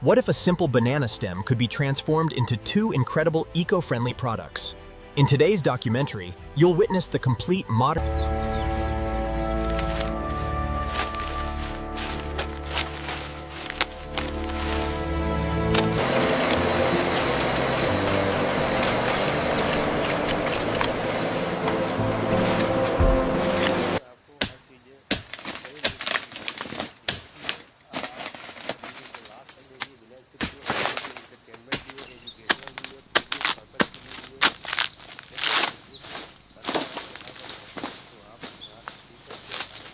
What if a simple banana stem could be transformed into two incredible eco-friendly products? In today's documentary, you'll witness the complete modern...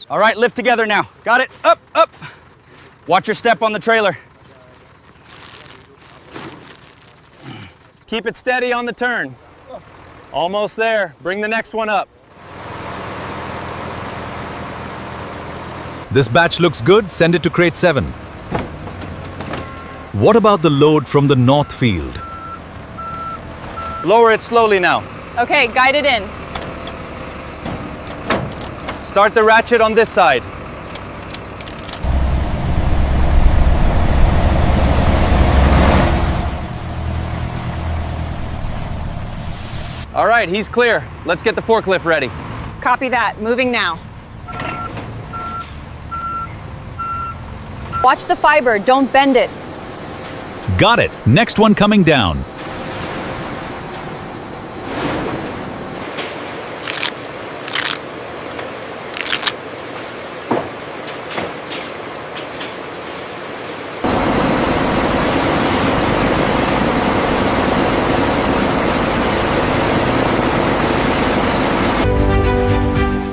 All right, lift together now. Got it? Up, up. Watch your step on the trailer. Keep it steady on the turn. Almost there. Bring the next one up. This batch looks good. Send it to crate 7. What about the load from the north field? Lower it slowly now. Okay, guide it in. Start the ratchet on this side. All right, he's clear. Let's get the forklift ready. Copy that. Moving now. Watch the fiber. Don't bend it. Got it. Next one coming down.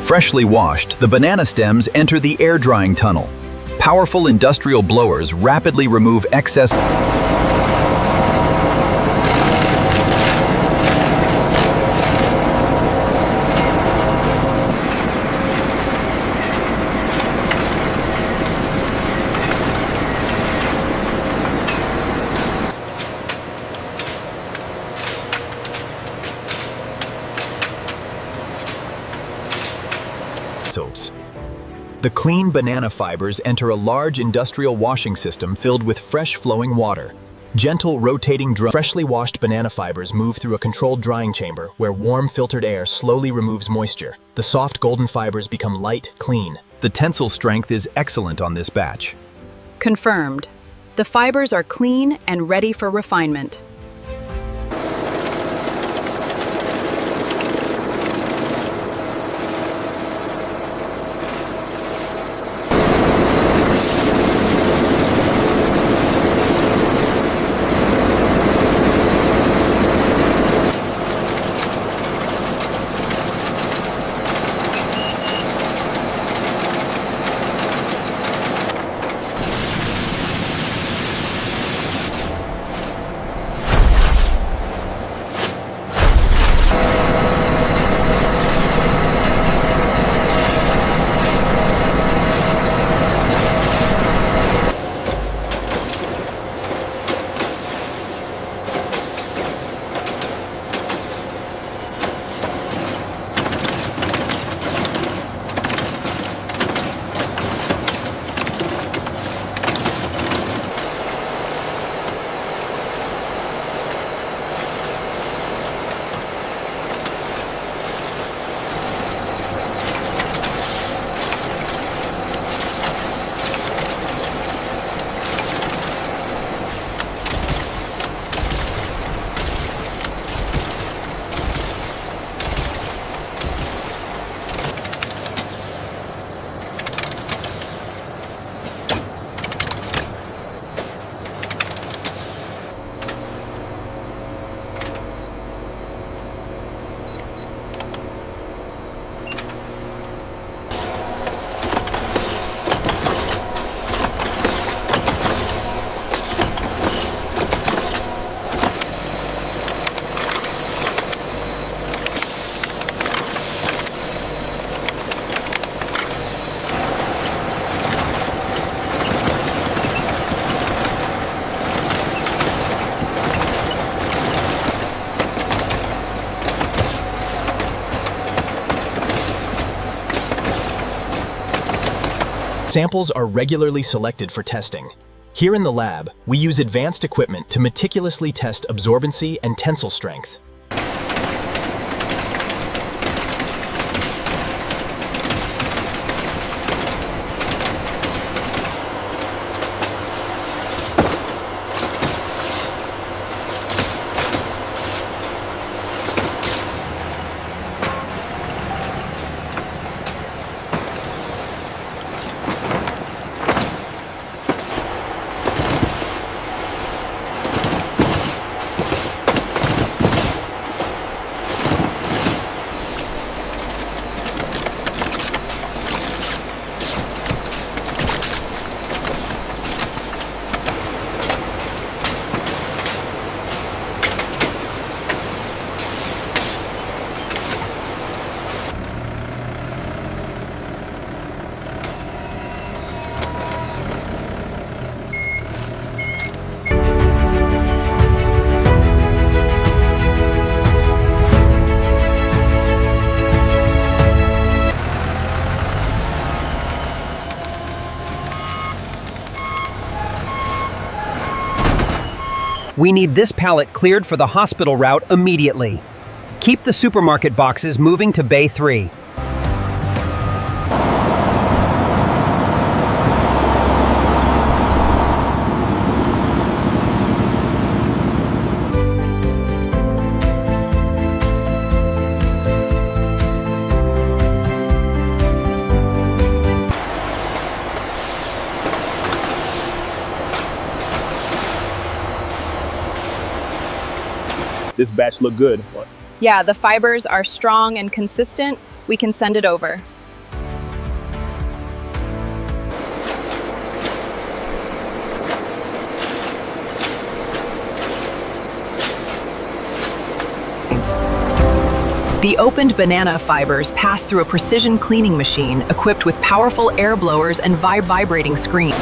Freshly washed, the banana stems enter the air drying tunnel. Powerful industrial blowers rapidly remove excess. Soaps. The clean banana fibers enter a large industrial washing system filled with fresh flowing water. Gentle rotating freshly washed banana fibers move through a controlled drying chamber where warm filtered air slowly removes moisture. The soft golden fibers become light, clean. The tensile strength is excellent on this batch. Confirmed. The fibers are clean and ready for refinement. Samples are regularly selected for testing. Here in the lab, we use advanced equipment to meticulously test absorbency and tensile strength. We need this pallet cleared for the hospital route immediately. Keep the supermarket boxes moving to Bay 3. This batch look good. Yeah, the fibers are strong and consistent. We can send it over. The opened banana fibers pass through a precision cleaning machine equipped with powerful air blowers and vibrating screen.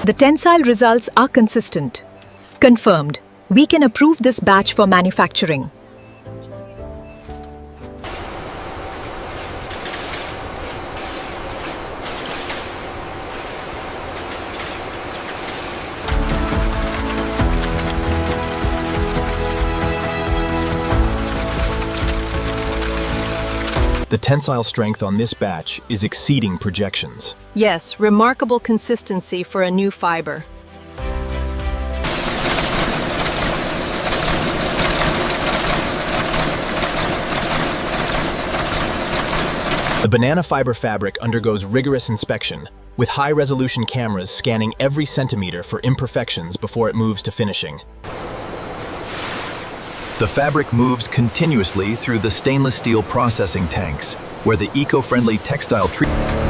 The tensile results are consistent. Confirmed. We can approve this batch for manufacturing. The tensile strength on this batch is exceeding projections. Yes, remarkable consistency for a new fiber. The banana fiber fabric undergoes rigorous inspection, with high-resolution cameras scanning every centimeter for imperfections before it moves to finishing. The fabric moves continuously through the stainless steel processing tanks, where the eco-friendly textile treatment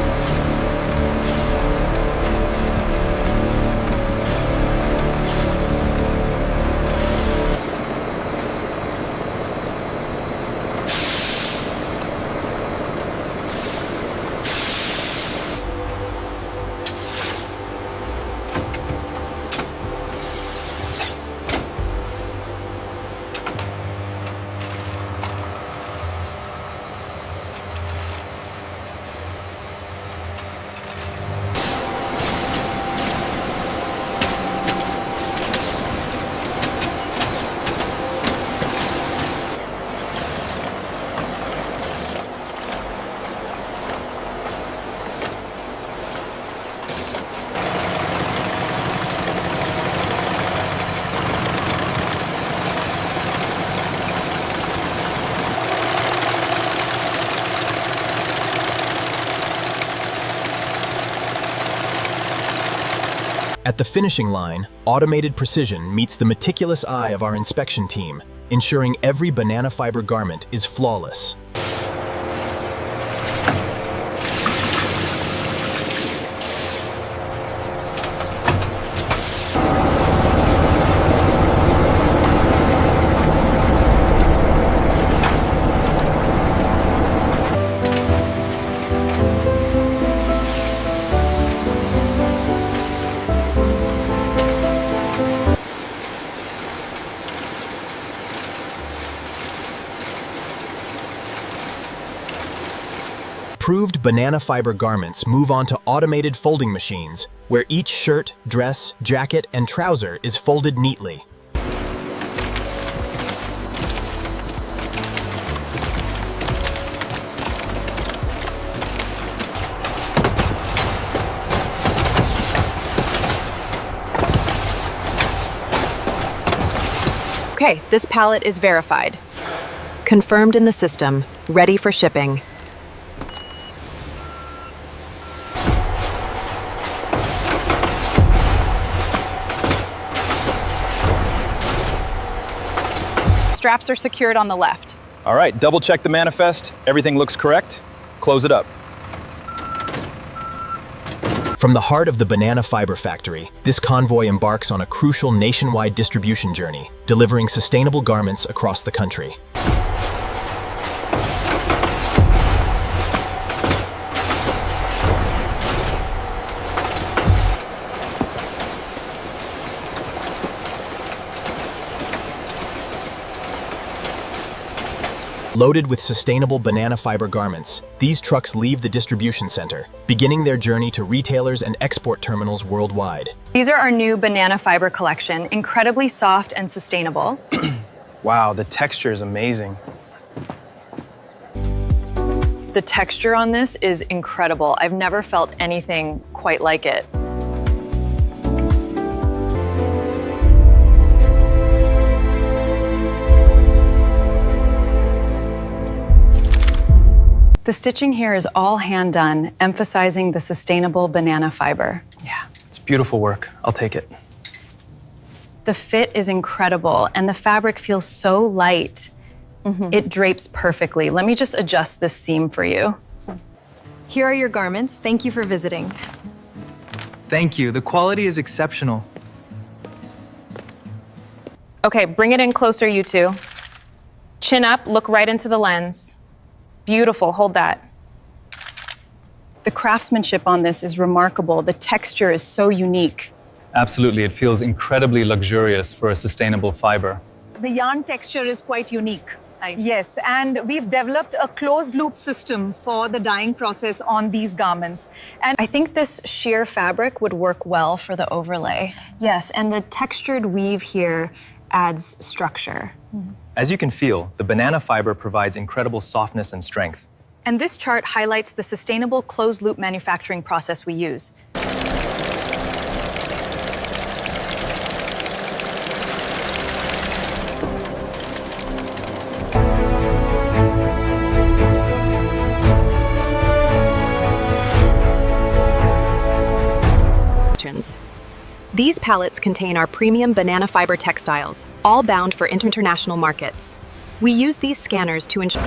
At the finishing line, automated precision meets the meticulous eye of our inspection team, ensuring every banana fiber garment is flawless. Approved banana fiber garments move on to automated folding machines, where each shirt, dress, jacket, and trouser is folded neatly. Okay, this pallet is verified. Confirmed in the system, ready for shipping. Straps are secured on the left. All right, double check the manifest. Everything looks correct. Close it up. From the heart of the banana fiber factory, this convoy embarks on a crucial nationwide distribution journey, delivering sustainable garments across the country. Loaded with sustainable banana fiber garments, these trucks leave the distribution center, beginning their journey to retailers and export terminals worldwide. These are our new banana fiber collection, incredibly soft and sustainable. Wow, the texture is amazing. The texture on this is incredible. I've never felt anything quite like it. The stitching here is all hand done, emphasizing the sustainable banana fiber. Yeah, it's beautiful work. I'll take it. The fit is incredible, and the fabric feels so light. It drapes perfectly. Let me just adjust this seam for you. Here are your garments. Thank you for visiting. Thank you. The quality is exceptional. Okay, bring it in closer, you two. Chin up, look right into the lens. Beautiful, hold that. The craftsmanship on this is remarkable. The texture is so unique. Absolutely, it feels incredibly luxurious for a sustainable fiber. The yarn texture is quite unique. Yes, and we've developed a closed loop system for the dyeing process on these garments. And I think this sheer fabric would work well for the overlay. Yes, and the textured weave here adds structure. As you can feel, the banana fiber provides incredible softness and strength. And this chart highlights the sustainable closed loop manufacturing process we use. These pallets contain our premium banana fiber textiles, all bound for international markets. We use these scanners to ensure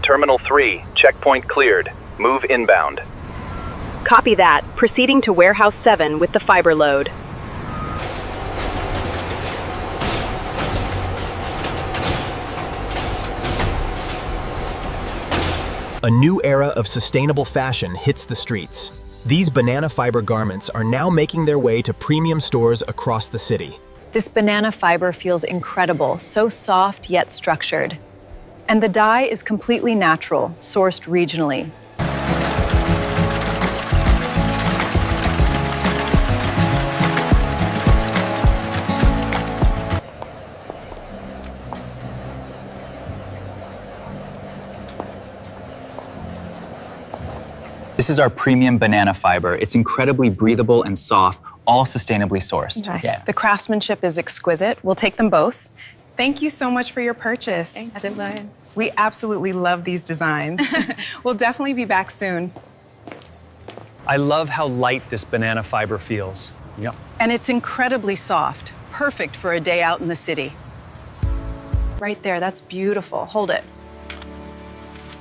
Terminal 3, checkpoint cleared. Move inbound. Copy that. Proceeding to Warehouse 7 with the fiber load. A new era of sustainable fashion hits the streets. These banana fiber garments are now making their way to premium stores across the city. This banana fiber feels incredible, so soft yet structured. And the dye is completely natural, sourced regionally. This is our premium banana fiber. It's incredibly breathable and soft, all sustainably sourced. Okay. Yeah. The craftsmanship is exquisite. We'll take them both. Thank you so much for your purchase. Thank you. We absolutely love these designs. We'll definitely be back soon. I love how light this banana fiber feels. Yep. And it's incredibly soft, perfect for a day out in the city. Right there, that's beautiful. Hold it.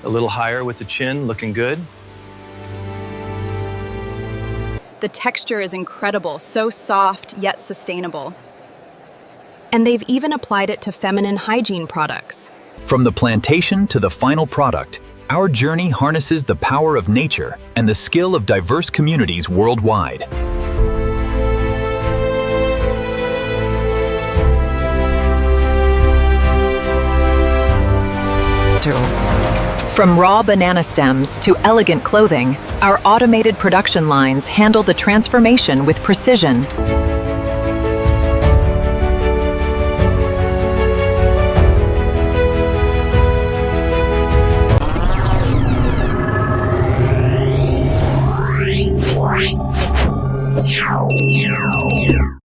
A little higher with the chin, looking good. The texture is incredible, so soft yet sustainable. And they've even applied it to feminine hygiene products. From the plantation to the final product, our journey harnesses the power of nature and the skill of diverse communities worldwide. From raw banana stems to elegant clothing, our automated production lines handle the transformation with precision. Yeah.